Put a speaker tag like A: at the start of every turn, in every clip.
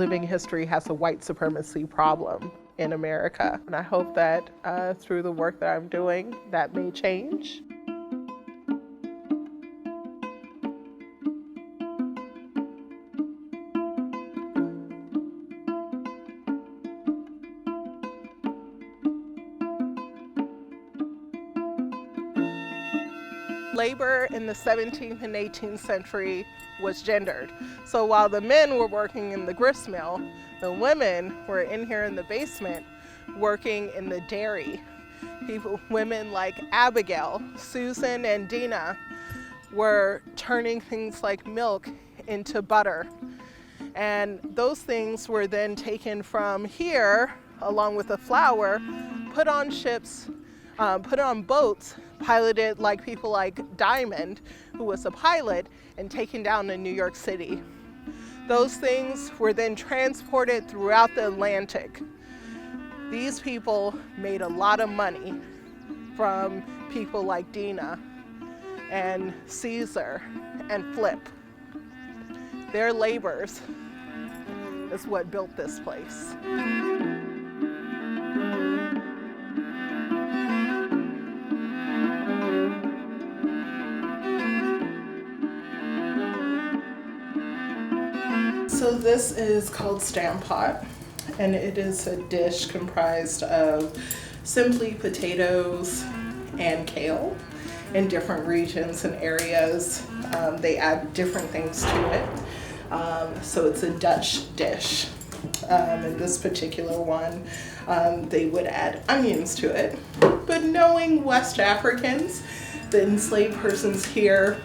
A: living history has a white supremacy problem in America. And I hope that through the work that I'm doing, that may change. Labor in the 17th and 18th century was gendered. So while the men were working in the grist mill, the women were in here in the basement working in the dairy. Women like Abigail, Susan, and Dina were turning things like milk into butter. And those things were then taken from here, along with the flour, put on ships, put on boats, piloted like people like Diamond, who was a pilot, and taken down to New York City. Those things were then transported throughout the Atlantic. These people made a lot of money from people like Dina and Caesar and Flip. Their labors is what built this place. So this is called Stampot, and it is a dish comprised of simply potatoes and kale in different regions and areas. They add different things to it. So it's a Dutch dish. In this particular one, they would add onions to it. But knowing West Africans, the enslaved persons here,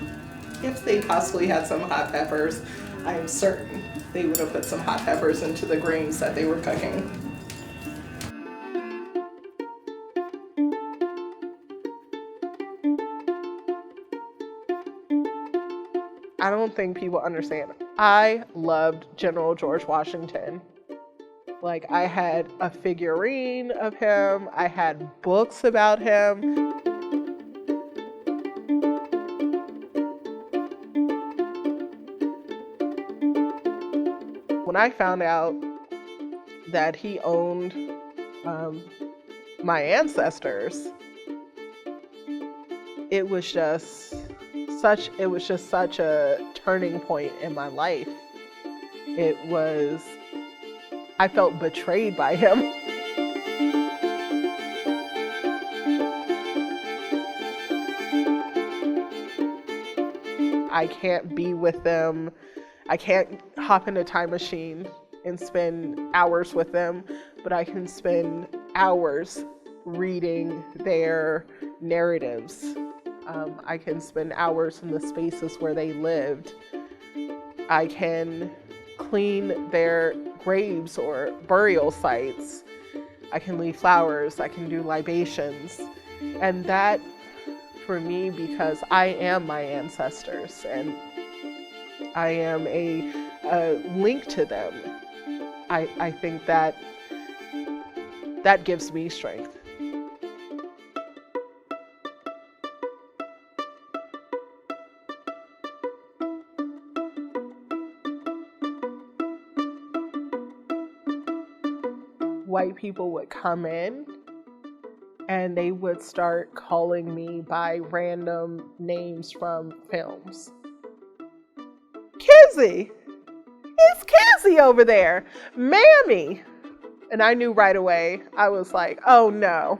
A: if they possibly had some hot peppers, I am certain they would have put some hot peppers into the greens that they were cooking. I don't think people understand. I loved General George Washington. Like, I had a figurine of him, I had books about him. When I found out that he owned my ancestors, it was just such a turning point in my life. I felt betrayed by him. I can't be with them. I can't hop in a time machine and spend hours with them, but I can spend hours reading their narratives. I can spend hours in the spaces where they lived. I can clean their graves or burial sites. I can leave flowers. I can do libations. And that, for me, because I am my ancestors and I am a link to them, I think that gives me strength. White people would come in and they would start calling me by random names from films. Kizzy! It's Kizzy over there! Mammy! And I knew right away, I was like, oh no,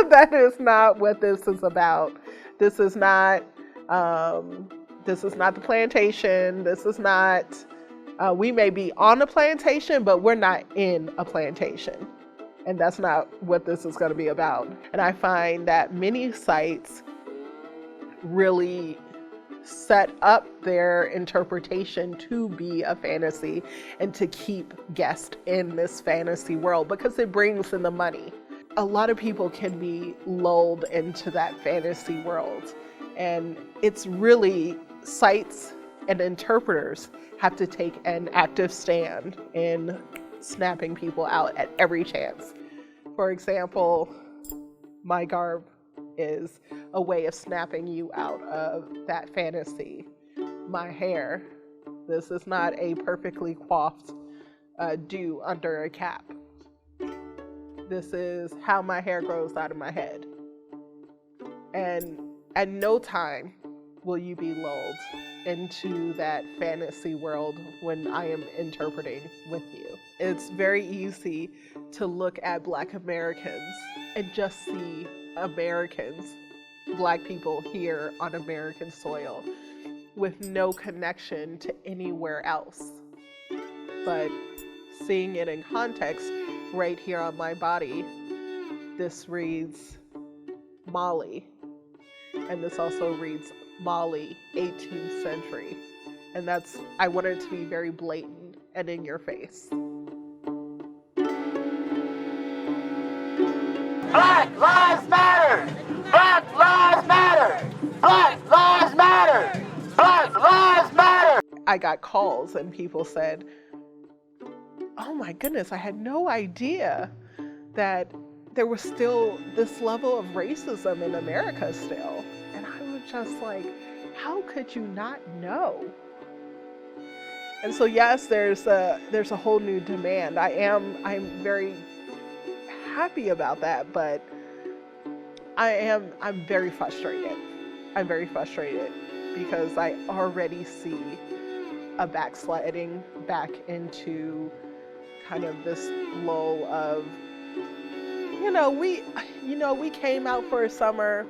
A: that is not what this is about. This is not the plantation. This is not, we may be on a plantation, but we're not in a plantation. And that's not what this is going to be about. And I find that many sites really set up their interpretation to be a fantasy and to keep guests in this fantasy world because it brings in the money. A lot of people can be lulled into that fantasy world, and it's really sites and interpreters have to take an active stand in snapping people out at every chance. For example, my garb is a way of snapping you out of that fantasy. My hair, this is not a perfectly coiffed do under a cap. This is how my hair grows out of my head. And at no time will you be lulled into that fantasy world when I am interpreting with you. It's very easy to look at Black Americans and just see Americans, Black people here on American soil, with no connection to anywhere else. But seeing it in context, right here on my body, this reads Mali, and this also reads Mali, 18th century. And I wanted to be very blatant and in your face.
B: Black Lives Matter! Black Lives Matter! Black Lives Matter! Black Lives Matter!
A: I got calls and people said, oh my goodness, I had no idea that there was still this level of racism in America still. And I was just like, how could you not know? And so yes, there's a whole new demand. I'm very happy about that, but I'm very frustrated. I'm very frustrated because I already see a backsliding back into kind of this lull of, we came out for a summer.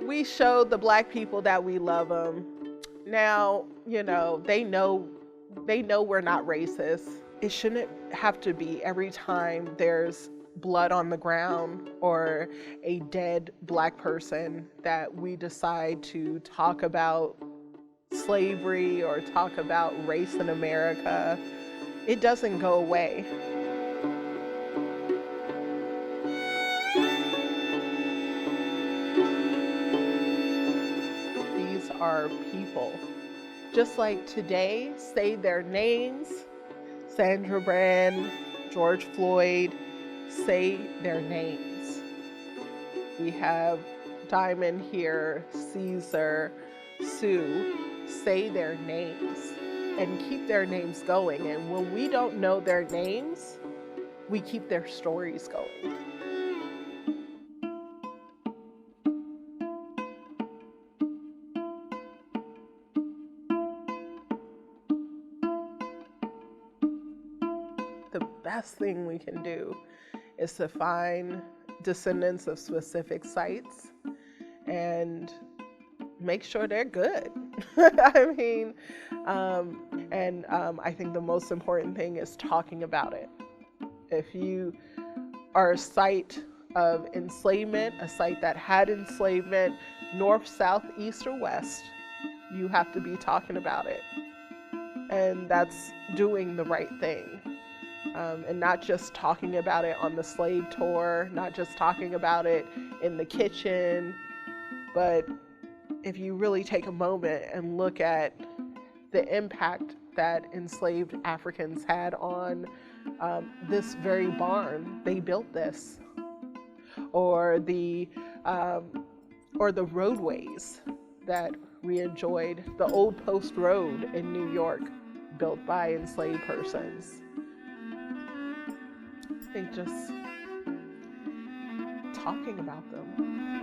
A: We showed the Black people that we love them. Now, they know we're not racist. It shouldn't have to be every time there's blood on the ground or a dead Black person that we decide to talk about slavery or talk about race in America. It doesn't go away. These are people. Just like today, say their names. Sandra Brand, George Floyd, say their names. We have Diamond here, Caesar, Sue, say their names and keep their names going. And when we don't know their names, we keep their stories going. The best thing we can do is to find descendants of specific sites and make sure they're good. I mean, I think the most important thing is talking about it. If you are a site of enslavement, a site that had enslavement, north, south, east, or west, you have to be talking about it. And that's doing the right thing. And not just talking about it on the slave tour, not just talking about it in the kitchen, but if you really take a moment and look at the impact that enslaved Africans had on this very barn, they built this, or the roadways that we enjoyed, the Old Post Road in New York, built by enslaved persons. I think just talking about them